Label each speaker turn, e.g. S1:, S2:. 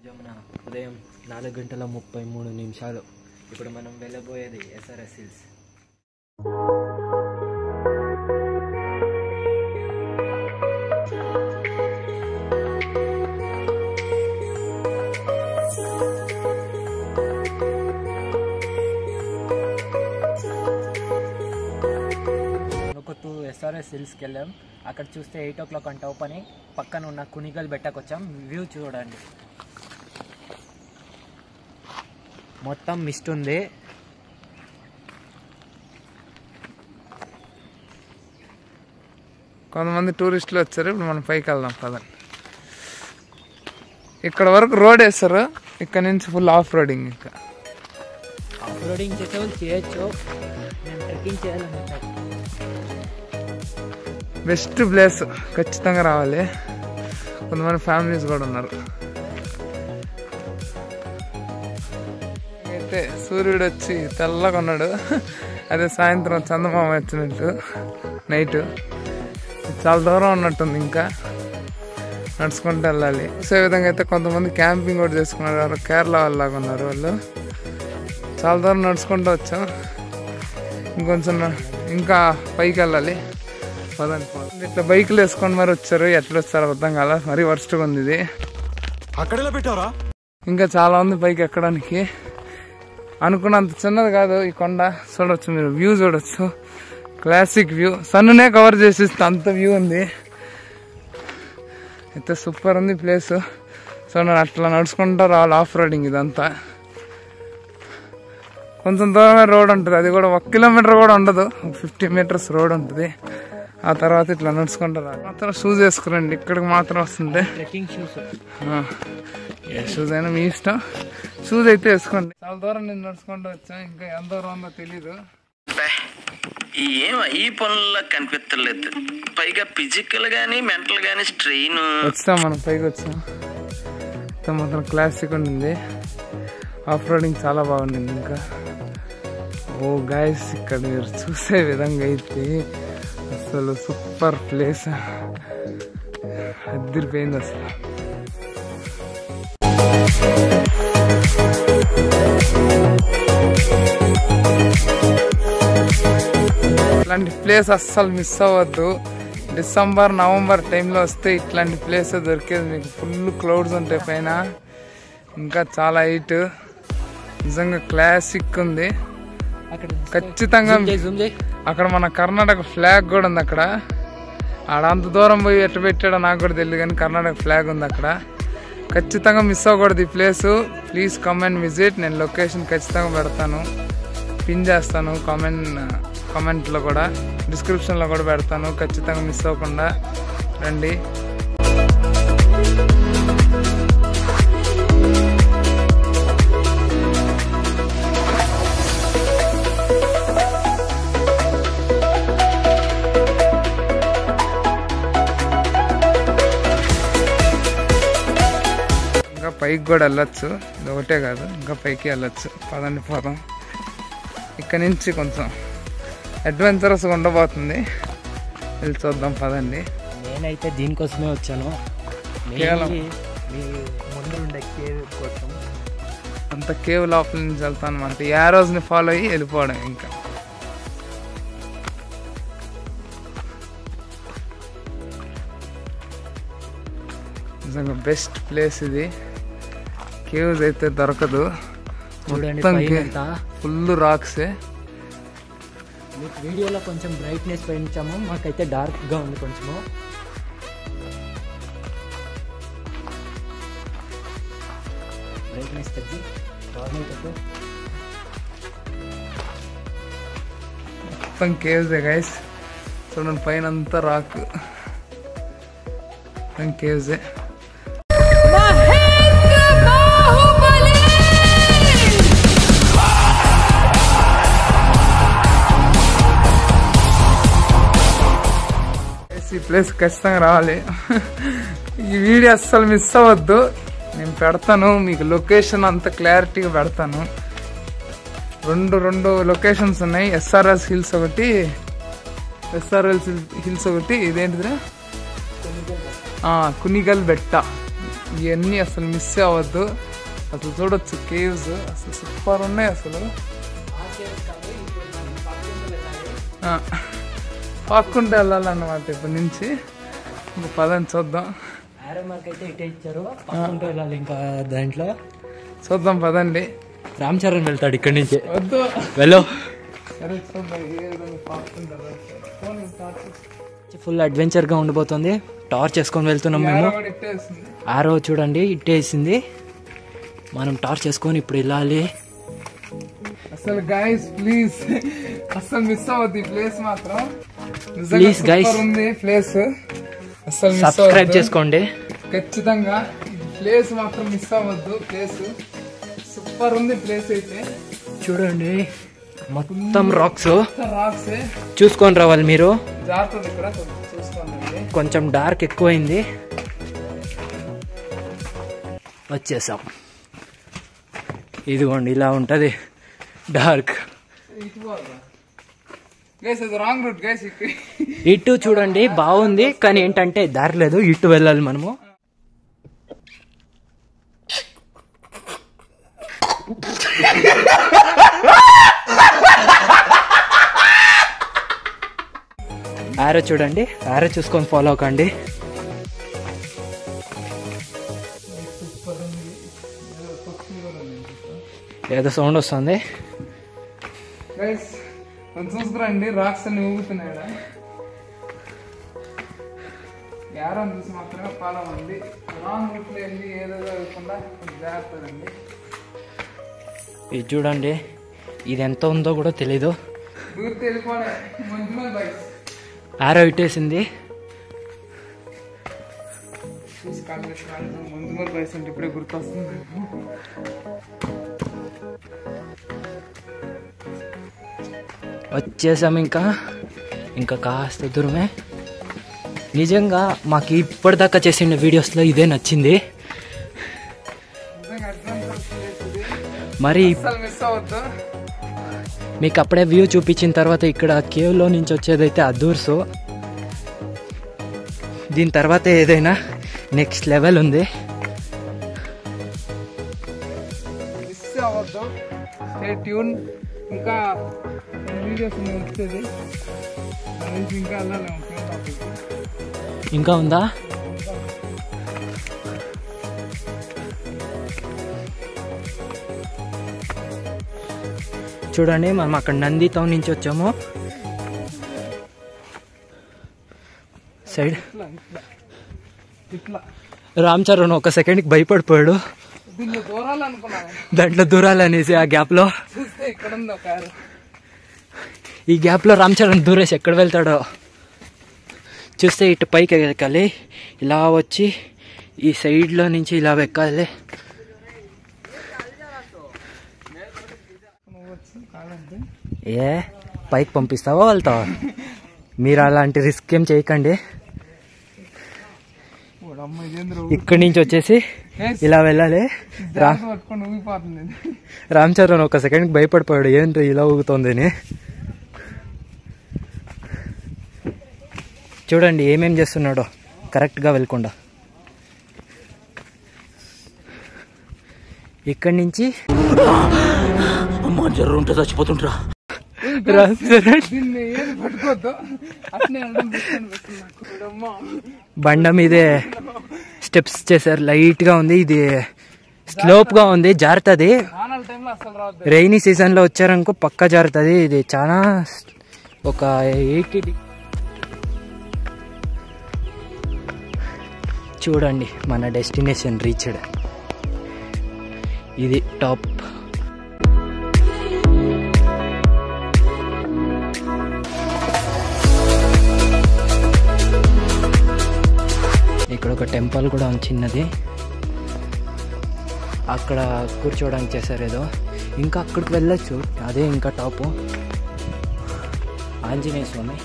S1: ఉదయం 4:33 ఇప్పుడు మనం వెళ్ళబోయేది ఎస్ఆర్ఎస్ హిల్స్. ఎస్ఆర్ఎస్ హిల్స్కి వెళ్ళాం. అక్కడ చూస్తే 8 o'clock అంట ఓపెన్ అయ్యి పక్కన ఉన్న కునిగల్ బెట్టకు వచ్చాం. వ్యూ చూడండి, మొత్తం మిస్ట్ ఉంది.
S2: కొంతమంది టూరిస్టులు వచ్చారు. ఇప్పుడు మనం పైకి వెళ్దాం పదండి. ఇక్కడ వరకు రోడ్ వేస్తారు, ఇక్కడ నుంచి ఫుల్ ఆఫ్ రోడింగ్. ఇంకా
S1: ఆఫ్ రోడింగ్ చేసే వాళ్ళు చేయొచ్చు, మేము ట్రెక్కింగ్ చేయాలని.
S2: బెస్ట్ ప్లేస్, ఖచ్చితంగా రావాలి. కొంతమంది ఫ్యామిలీస్ కూడా ఉన్నారు. అయితే సూర్యుడు వచ్చి తెల్లగా ఉన్నాడు. అదే సాయంత్రం చందమామ వచ్చినట్టు నైట్. చాలా దూరం ఉన్నట్టుంది, ఇంకా నడుచుకుంటూ వెళ్ళాలి. చూసే విధంగా అయితే కొంతమంది క్యాంపింగ్ కూడా చేసుకున్నారు. కేరళ వాళ్ళలాగా ఉన్నారు వాళ్ళు. చాలా దూరం నడుచుకుంటూ వచ్చాం. ఇంకొంచెం ఇంకా పైకి వెళ్ళాలి. పదండి. ఇట్లా బైకులు వేసుకొని మరి వచ్చారు. ఎట్లా వచ్చారో అర్థం కాల, మరీ వర్స్ట్గా ఉంది ఇది.
S3: అక్కడ పెట్టారా?
S2: ఇంకా చాలా ఉంది పైకి ఎక్కడానికి. అనుకున్నంత చిన్నది కాదు ఈ కొండ. చూడొచ్చు మీరు, వ్యూ చూడొచ్చు, క్లాసిక్ వ్యూ. సన్నునే కవర్ చేసిస్తే అంత వ్యూ ఉంది. అయితే సూపర్ ఉంది ప్లేస్. చూడండి, అట్లా నడుచుకుంటూ రావాలి. ఆఫ్ రోడింగ్ ఇదంతా. కొంచెం దూరమే రోడ్ ఉంటుంది, అది కూడా 1 kilometer కూడా ఉండదు, 50 meters రోడ్ ఉంటుంది. ఆ తర్వాత ఇట్లా నడుచుకుంటారు. మాత్రం షూస్ వేసుకురండి, ఇక్కడికి మాత్రం వస్తుంది.
S1: ట్రెక్కింగ్ షూస్,
S2: ఏ షూస్ అయినా మీ ఇష్టం. షూస్ అయితే వేసుకోండి. చాలా దూరం నేను నడుచుకుంటూ వచ్చాను. ఇంకా ఎంత దూరం ఉందో తెలీదు.
S4: ఏం ఈ పనుల్లో కనిపించలేదు. పైగా ఫిజికల్ గానీ మెంటల్ గానీ స్ట్రెయిన్.
S2: వచ్చాం, మనం పైకి వచ్చాం. మొత్తం క్లాసిక్ ఉండింది. ఆఫ్ రోడింగ్ చాలా బాగుండింది. ఇంకా ఓ గైస్, ఇక్కడ మీరు చూసే విధంగా అయితే అసలు సూపర్ ప్లేస్. అదిరిపోయింది అసలు. ఇట్లాంటి ప్లేస్ అస్సలు మిస్ అవ్వద్దు. డిసెంబర్, నవంబర్ టైంలో వస్తే ఇట్లాంటి ప్లేస్ దొరికేది మీకు. ఫుల్ క్లౌడ్స్ ఉంటాయి పైన, ఇంకా చాలా హైట్. నిజంగా క్లాసిక్ ఉంది. ఖచ్చితంగా అక్కడ మన కర్ణాటక ఫ్లాగ్ కూడా ఉంది. అక్కడ అంత దూరం పోయి ఎట్ట పెట్టాడో నాకు కూడా తెలియదు, కానీ కర్ణాటక ఫ్లాగ్ ఉంది అక్కడ. ఖచ్చితంగా మిస్ అవ్వకూడదు ఈ place. Please come and visit. నేను లొకేషన్ ఖచ్చితంగా పెడతాను, పిన్ చేస్తాను కామెంట్లో కూడా, డిస్క్రిప్షన్లో కూడా పెడతాను. ఖచ్చితంగా మిస్ అవ్వకుండా రండి. ఇంకా పైకి కూడా వెళ్ళొచ్చు, ఇది ఒకటే కాదు, ఇంకా పైకి వెళ్ళొచ్చు. పదండి పోదాం. ఇక్కడ నుంచి కొంచెం అడ్వెంచరస్గా ఉండబోతుంది, వెళ్ళి చూద్దాం పదండి.
S1: నేనైతే దీనికోసమే వచ్చాను,
S2: కేవలం
S1: మీ ముందు ఉండే కేవ్ కోసం.
S2: అంత కేవ్ లోపల నుంచి వెళ్తాను అనమాట. ఆ రోజుని ఫాలో అయ్యి వెళ్ళిపోవడం. ఇంకా నిజంగా బెస్ట్ ప్లేస్ ఇది. కేవ్స్ అయితే దొరకదు, మొత్తం ఫుల్ రాక్సే.
S1: మీకు వీడియోలో కొంచెం బ్రైట్నెస్ పెంచాము, మాకైతే డార్క్గా ఉంది కొంచెము. బ్రైట్నెస్ తగ్గి నార్మల్ పెట్టు.
S2: మొత్తం కేవ్సే గైస్. చూడండి పైన అంతా రాక్, మొత్తం కేవ్సే. ఈ ప్లేస్ ఖచ్చితంగా రావాలి. ఈ వీడియో అస్సలు మిస్ అవ్వద్దు. నేను పెడతాను మీకు లొకేషన్ అంత క్లారిటీగా పెడతాను. రెండు లొకేషన్స్ ఉన్నాయి. ఎస్ఆర్ఎస్ హిల్స్ ఒకటి, ఇదేంటిదిరా, కునిగల్ బెట్ట. ఇవన్నీ అసలు మిస్ అవ్వద్దు. అసలు చూడొచ్చు కేవ్స్ అసలు సూపర్ ఉన్నాయి. అసలు పాక్కుంటూ వెళ్ళాలన్నమాట ఇప్పటి నుంచి. ఇంకా పదని చూద్దాం.
S1: ఆరో మార్క్ అయితే ఇటే ఇచ్చారు, పాక్కుంటూ వెళ్ళాలి ఇంకా దాంట్లో.
S2: చూద్దాం పదండి.
S1: రామ్ చరణ్ వెళ్తాడు ఇక్కడి నుంచి.
S2: వద్దు
S1: వెళ్ళు.
S2: సరే చూద్దాం ఏ విధంగా పాక్కుంటారు.
S1: ఫుల్ అడ్వెంచర్గా ఉండిపోతుంది. టార్చ్ చేసుకొని వెళ్తున్నాం మేము. ఆరో చూడండి ఇట్టేసింది. మనం టార్చ్ చేసుకొని ఇప్పుడు వెళ్ళాలి.
S2: అసలు గైస్ ప్లీజ్ అసలు మిస్ అవ్వద్దు ఈ ప్లేస్ మాత్రం.
S1: ప్లీజ్ గైస్
S2: ఉంది ప్లేస్, అసలు
S1: సబ్స్క్రైబ్ చేసుకోండి
S2: ఖచ్చితంగా. ప్లేస్ మాత్రం మిస్ అవ్వద్దు. ప్లేస్ సూపర్ ఉంది. ప్లేస్ అయితే
S1: చూడండి మొత్తం రాక్స్
S2: రాక్స్
S1: చూసుకొని రావాలి మీరు.
S2: జాగ్రత్త ఇక్కడ చూసుకోండి.
S1: కొంచెం డార్క్ ఎక్కువైంది. వచ్చేసాం. ఇదిగోండి ఇలా ఉంటుంది డార్క్.
S2: Wrong route guys.
S1: ఇటు చూడండి బాగుంది, కానీ ఏంటంటే దారి లేదు, ఇటు వెళ్ళాలి మనము. ఆరో చూడండి, ఆరో చూసుకొని ఫాలో అవ్వకండి. ఏదో సౌండ్ వస్తుంది.
S2: చూసుకురండి రాక్స్ అన్ని ఊగుతున్నాయి. యారో చూసి మాత్రమే ఫాలో అవ్వండి. రాంగ్ రూట్ లో వెళ్ళి ఏదో జరగకుండా జాగ్రత్త అండి.
S1: ఇది చూడండి, ఇది ఎంత ఉందో కూడా తెలీదు.
S2: దూరం వెళ్ళిపోవడం మంచి బైక్స్.
S1: ఆరో ఇట్టేసింది.
S2: ముందు బైక్స్ అంటే ఇప్పుడే గుర్తొస్తుంది.
S1: వచ్చేసాం. ఇంకా కాస్త దూరమే. నిజంగా మాకు ఇప్పటిదాకా చేసిన వీడియోస్లో ఇదే నచ్చింది. మరి
S2: మిస్ అవ్వద్దు.
S1: మీకు అప్పుడే వ్యూ చూపించిన తర్వాత ఇక్కడ కేవ్లో నుంచి వచ్చేదైతే అదూర్సు. దీని తర్వాత ఏదైనా నెక్స్ట్ లెవెల్ ఉంది.
S2: మిస్ అవ్వద్దు. Stay tune. ఇంకా వీడియోస్ వచ్చేది ఇంకా వెళ్ళాలి.
S1: ఇంకా ఉందా? చూడండి మనం అక్కడ నంది టౌన్ నుంచి వచ్చాము. సైడ్ రామ్ చరణ్ ఒక సెకండ్కి భయపడిపోయాడు. దాంట్లో దూరాలనేసి ఆ గ్యాప్లో. ఈ గ్యాప్లో రామ్ చరణ్ దూరేసి ఎక్కడ వెళ్తాడో చూస్తే ఇటు పైకి ఎక్కాలి. ఇలా వచ్చి ఈ సైడ్లో నుంచి ఇలా ఎక్కాలి. ఏ పైకి పంపిస్తావా వెళ్తావా? మీరు అలాంటి రిస్క్ ఏం చేయకండి. ఇక్కడి నుంచి వచ్చేసి ఇలా వెళ్ళాలి. రామ్ చరణ్ ఒక సెకండ్కి భయపడిపోయాడు, ఏంటి ఇలా ఊగుతోంది అని. చూడండి ఏమేం చేస్తున్నాడో కరెక్ట్గా వెళ్ళకుండా. ఇక్కడి నుంచి ఉంటే చచ్చిపోతుంటా. బండ మీదే స్టెప్స్ చేశారు. లైట్గా ఉంది, ఇది స్లోప్గా ఉంది, జారుతుంది. రైనీ సీజన్లో వచ్చారనుకో పక్కా జారుతుంది. ఇది చాలా ఒక 80. చూడండి మన డెస్టినేషన్ రీచ్డ్. ఇది టాప్. ఇక్కడ ఒక టెంపుల్ కూడా ఉంది చిన్నది. అక్కడ కూర్చోవడానికి చేశారు ఏదో. ఇంకా అక్కడికి వెళ్ళొచ్చు, అదే ఇంకా టాపు. ఆంజనేయ స్వామి.